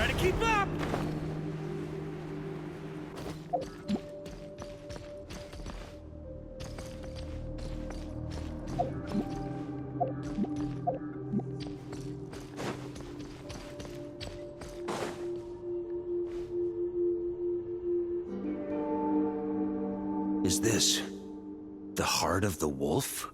Try to keep up! Is this the heart of the wolf?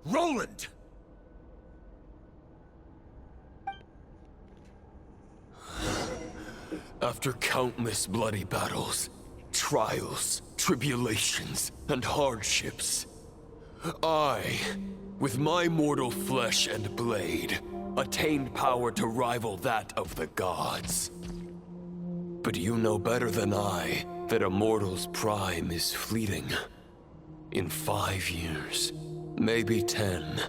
Roland! After countless bloody battles, trials, tribulations, and hardships, I, with my mortal flesh and blade, attained power to rival that of the gods. But you know better than I that a mortal's prime is fleeting. In 5 years, maybe 10,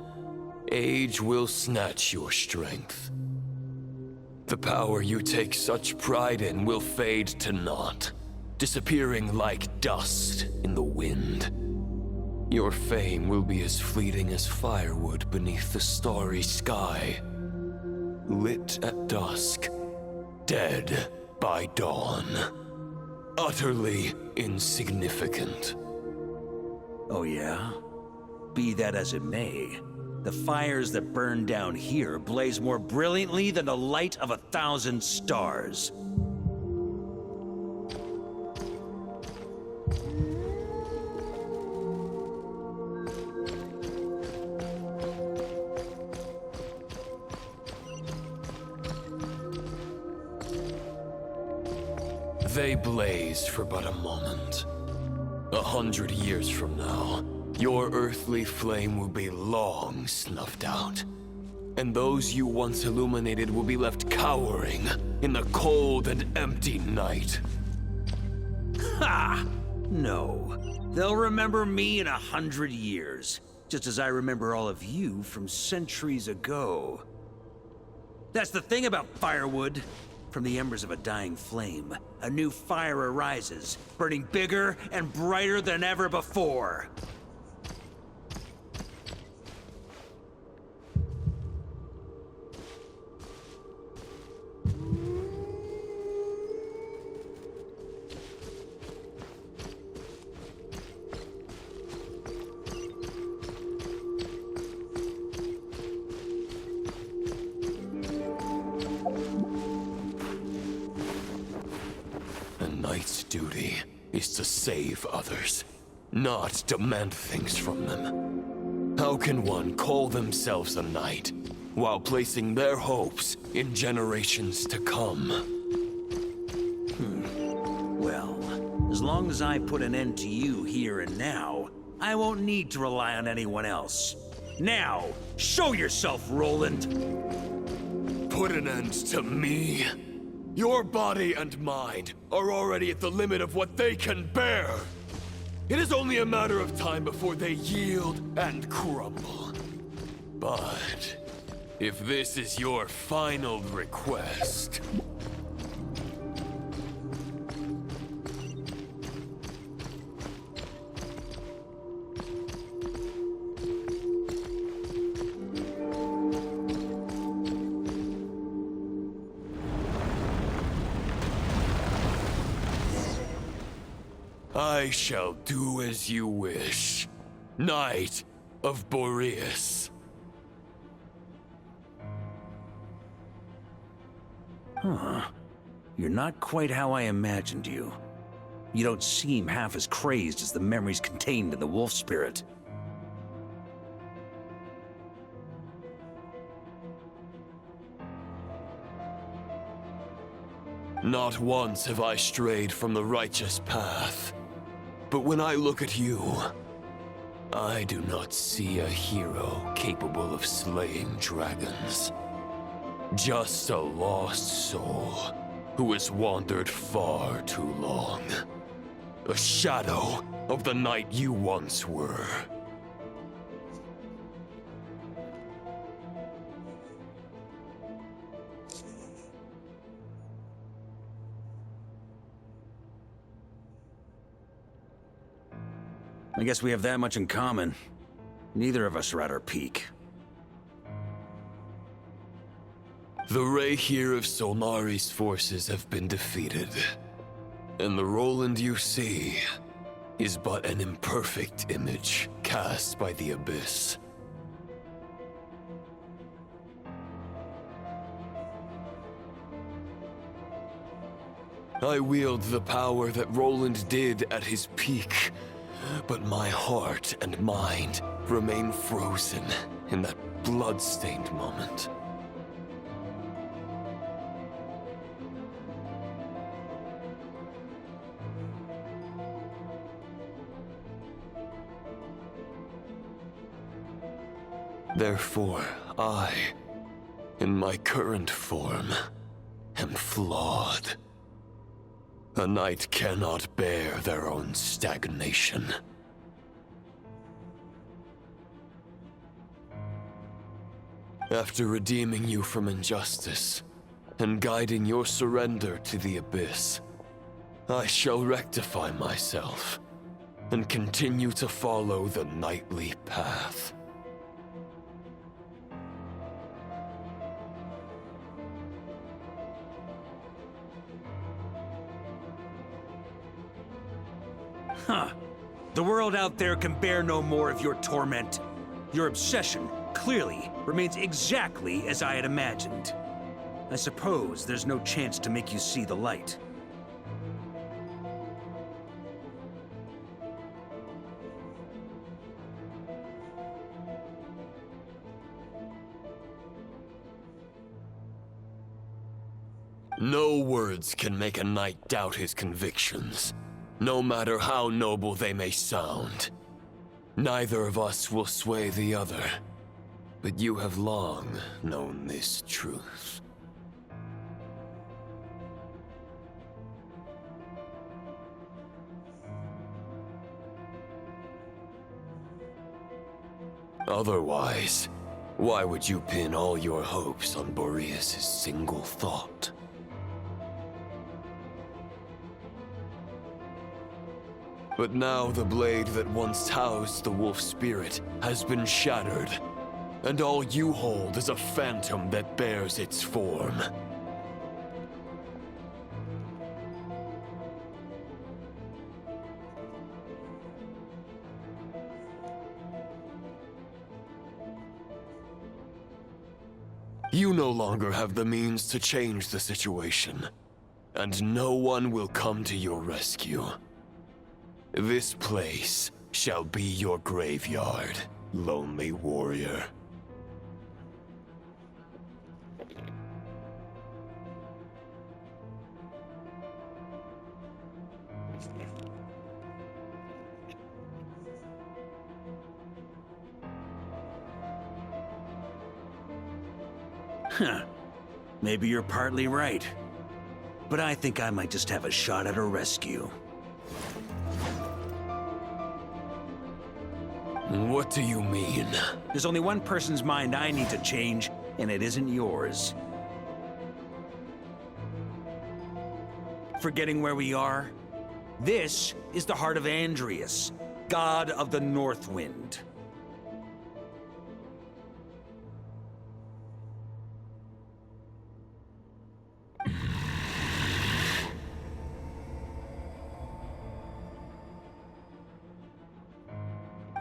age will snatch your strength. The power you take such pride in will fade to naught, disappearing like dust in the wind. Your fame will be as fleeting as firewood beneath the starry sky, lit at dusk, dead by dawn, utterly insignificant. Oh yeah? Be that as it may, the fires that burn down here blaze more brilliantly than the light of 1,000 stars. They blaze for but a moment. 100 years from now, your earthly flame will be long snuffed out. And those you once illuminated will be left cowering in the cold and empty night. Ha! No. They'll remember me in 100 years, just as I remember all of you from centuries ago. That's the thing about firewood. From the embers of a dying flame, a new fire arises, burning bigger and brighter than ever before. Knight's duty is to save others, not demand things from them. How can one call themselves a knight while placing their hopes in generations to come? Well, as long as I put an end to you here and now, I won't need to rely on anyone else. Now, show yourself, Roland! Put an end to me? Your body and mind are already at the limit of what they can bear. It is only a matter of time before they yield and crumble. But if this is your final request... I shall do as you wish, Knight of Boreas. Huh. You're not quite how I imagined you. You don't seem half as crazed as the memories contained in the wolf spirit. Not once have I strayed from the righteous path. But when I look at you, I do not see a hero capable of slaying dragons. Just a lost soul who has wandered far too long. A shadow of the knight you once were. I guess we have that much in common. Neither of us are at our peak. The Rayhir of Solmari's forces have been defeated, and the Roland you see is but an imperfect image cast by the Abyss. I wield the power that Roland did at his peak, but my heart and mind remain frozen in that blood-stained moment. Therefore, I, in my current form, am flawed. A knight cannot bear their own stagnation. After redeeming you from injustice, and guiding your surrender to the Abyss, I shall rectify myself, and continue to follow the knightly path. Huh. The world out there can bear no more of your torment. Your obsession, clearly, remains exactly as I had imagined. I suppose there's no chance to make you see the light. No words can make a knight doubt his convictions, no matter how noble they may sound. Neither of us will sway the other, but you have long known this truth. Otherwise, why would you pin all your hopes on Boreas' single thought? But now the blade that once housed the wolf spirit has been shattered, and all you hold is a phantom that bears its form. You no longer have the means to change the situation, and no one will come to your rescue. This place shall be your graveyard, lonely warrior. Huh. Maybe you're partly right. But I think I might just have a shot at a rescue. What do you mean? There's only one person's mind I need to change, and it isn't yours. Forgetting where we are? This is the heart of Andreas, god of the North Wind.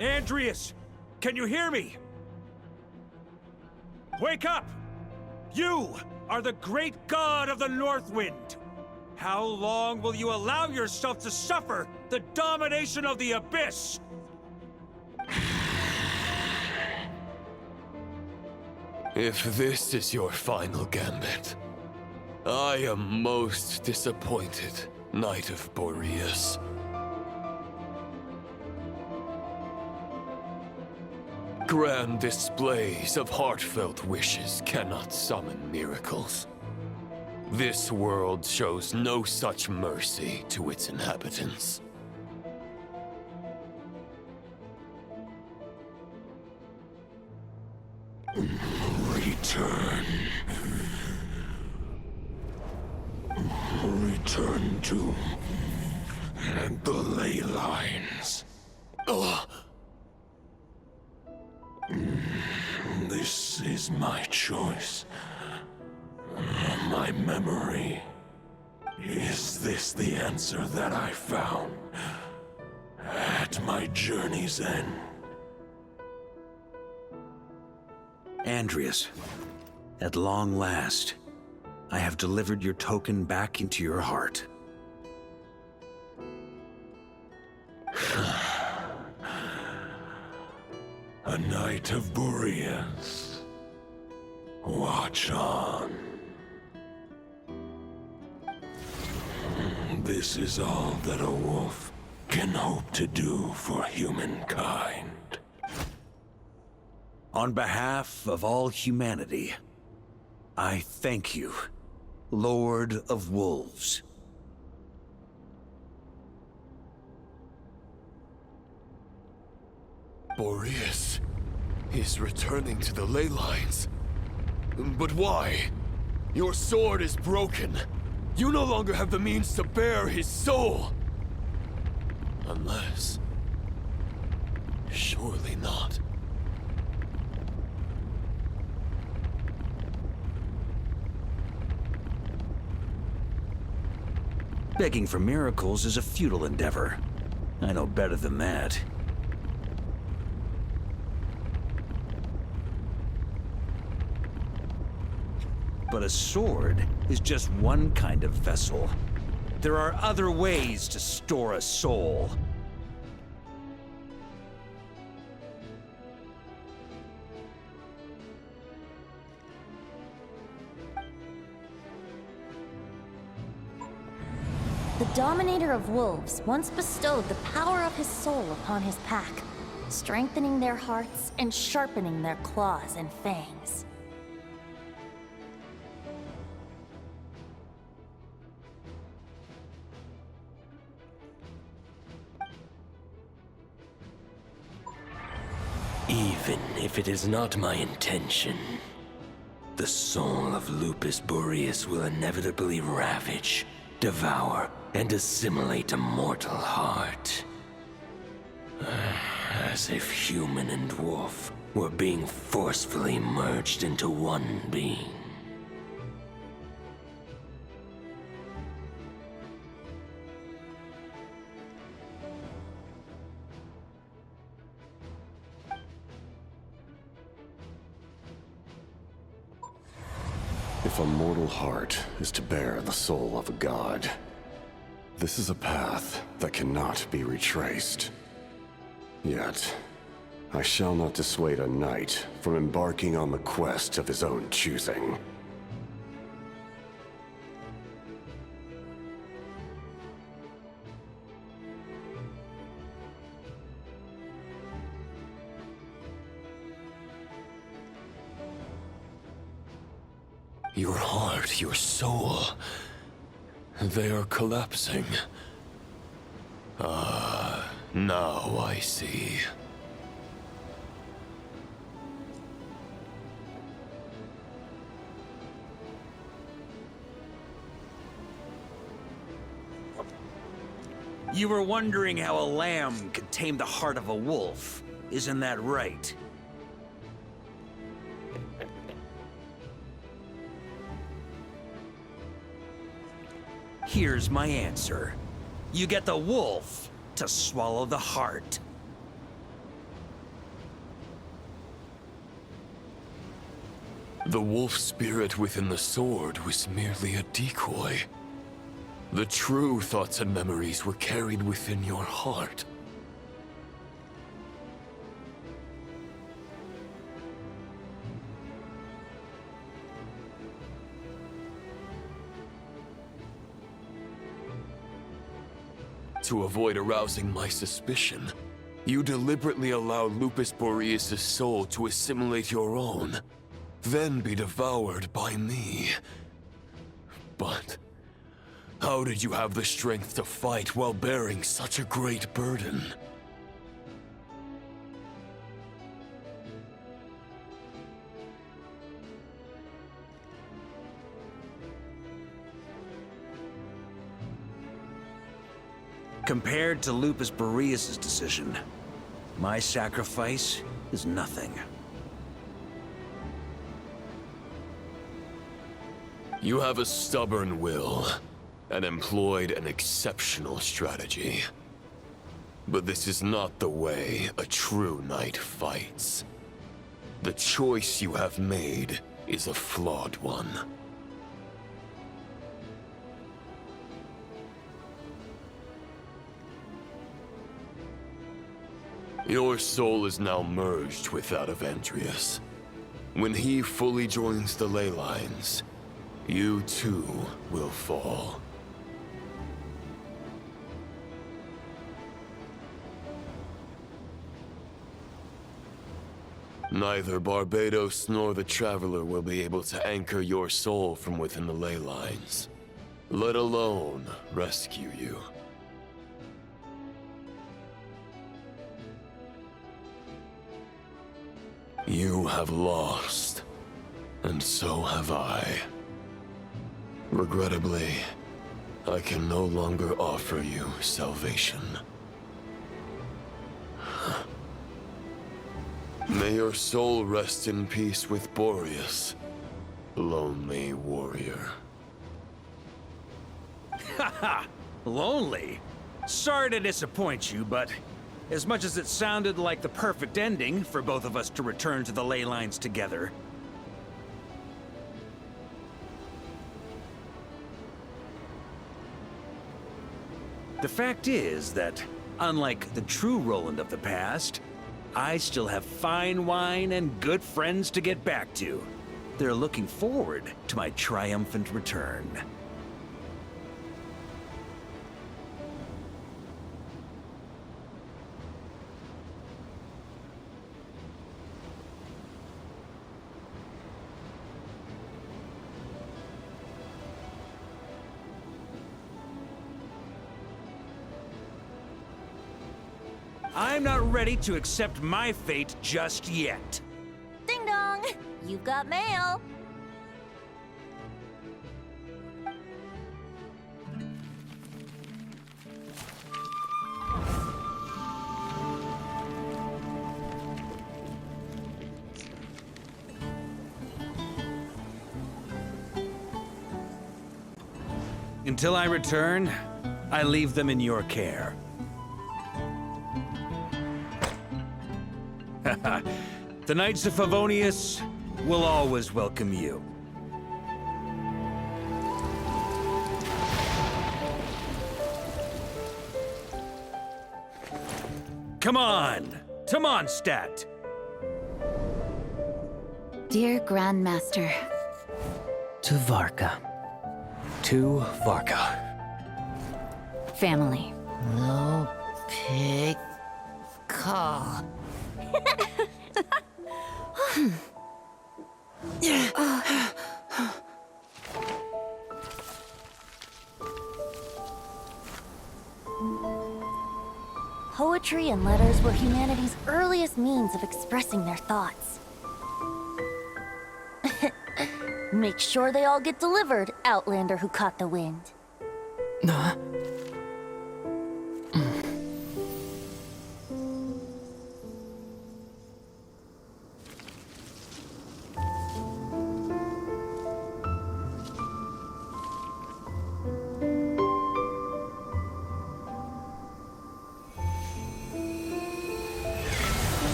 Andreas, can you hear me? Wake up! You are the great god of the North Wind. How long will you allow yourself to suffer the domination of the Abyss? If this is your final gambit, I am most disappointed, Knight of Boreas. Grand displays of heartfelt wishes cannot summon miracles. This world shows no such mercy to its inhabitants. Return. Return to the ley lines. This is my choice. My memory. Is this the answer that I found at my journey's end? Andreas, at long last, I have delivered your token back into your heart. A Knight of Boreas. Watch on. This is all that a wolf can hope to do for humankind. On behalf of all humanity, I thank you, Lord of Wolves. Boreas is returning to the ley lines. But why? Your sword is broken. You no longer have the means to bear his soul. Unless... surely not. Begging for miracles is a futile endeavor. I know better than that. But a sword is just one kind of vessel. There are other ways to store a soul. The Dominator of Wolves once bestowed the power of his soul upon his pack, strengthening their hearts and sharpening their claws and fangs. Even if it is not my intention, the soul of Lupus Boreas will inevitably ravage, devour, and assimilate a mortal heart. As if human and wolf were being forcefully merged into one being. If a mortal heart is to bear the soul of a god, this is a path that cannot be retraced. Yet, I shall not dissuade a knight from embarking on the quest of his own choosing. Your heart, your soul... they are collapsing. Now I see. You were wondering how a lamb could tame the heart of a wolf, isn't that right? Here's my answer. You get the wolf to swallow the heart. The wolf spirit within the sword was merely a decoy. The true thoughts and memories were carried within your heart. To avoid arousing my suspicion, you deliberately allowed Lupus Boreas' soul to assimilate your own, then be devoured by me. But how did you have the strength to fight while bearing such a great burden? Compared to Lupus Boreas' decision, My sacrifice is nothing. You have a stubborn will, and employed an exceptional strategy. But this is not the way a true knight fights. The choice you have made is a flawed one. Your soul is now merged with that of Andreas. When he fully joins the ley lines, you too will fall. Neither Barbados nor the Traveler will be able to anchor your soul from within the ley lines, let alone rescue you. You have lost, and so have I. Regrettably, I can no longer offer you salvation. May your soul rest in peace with Boreas, lonely warrior. Haha! Lonely? Sorry to disappoint you, but as much as it sounded like the perfect ending for both of us to return to the ley lines together, the fact is that, unlike the true Roland of the past, I still have fine wine and good friends to get back to. They're looking forward to my triumphant return. I'm not ready to accept my fate just yet. Ding dong! You've got mail! Until I return, I leave them in your care. The Knights of Favonius will always welcome you. Come on! To Mondstadt! Dear Grandmaster, To Varka. To Varka. family. No pig call. Poetry and letters were humanity's earliest means of expressing their thoughts. Make sure they all get delivered, Outlander who caught the wind.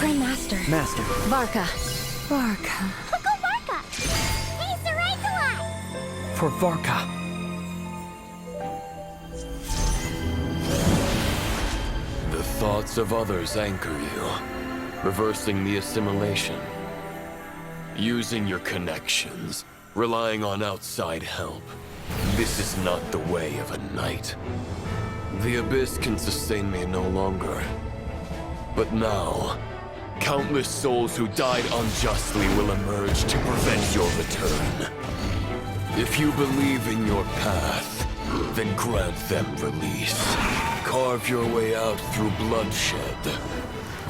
Grandmaster. Master. Varka. Go Barca! He's the right to us! For Varka. The thoughts of others anchor you, reversing the assimilation. Using your connections, relying on outside help. This is not the way of a knight. The Abyss can sustain me no longer. But now, countless souls who died unjustly will emerge to prevent your return. If you believe in your path, then grant them release. Carve your way out through bloodshed.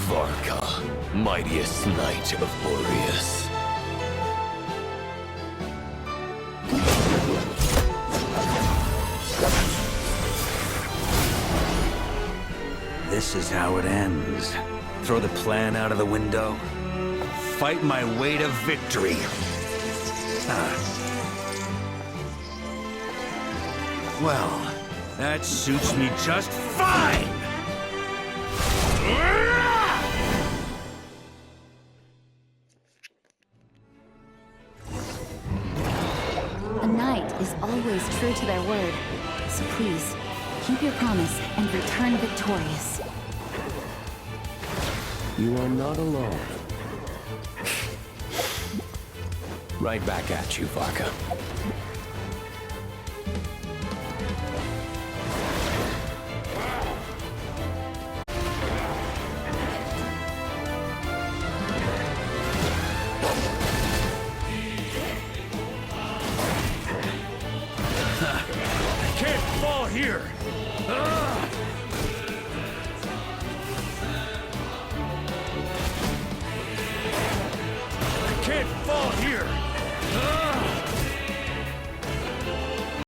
Varka, mightiest knight of Boreas. this is how it ends. Throw the plan out of the window. Fight my way to victory. Well, that suits me just fine! A knight is always true to their word. So please, keep your promise and return victorious. You are not alone. Right back at you, Varka. I can't fall here! I can't fall here!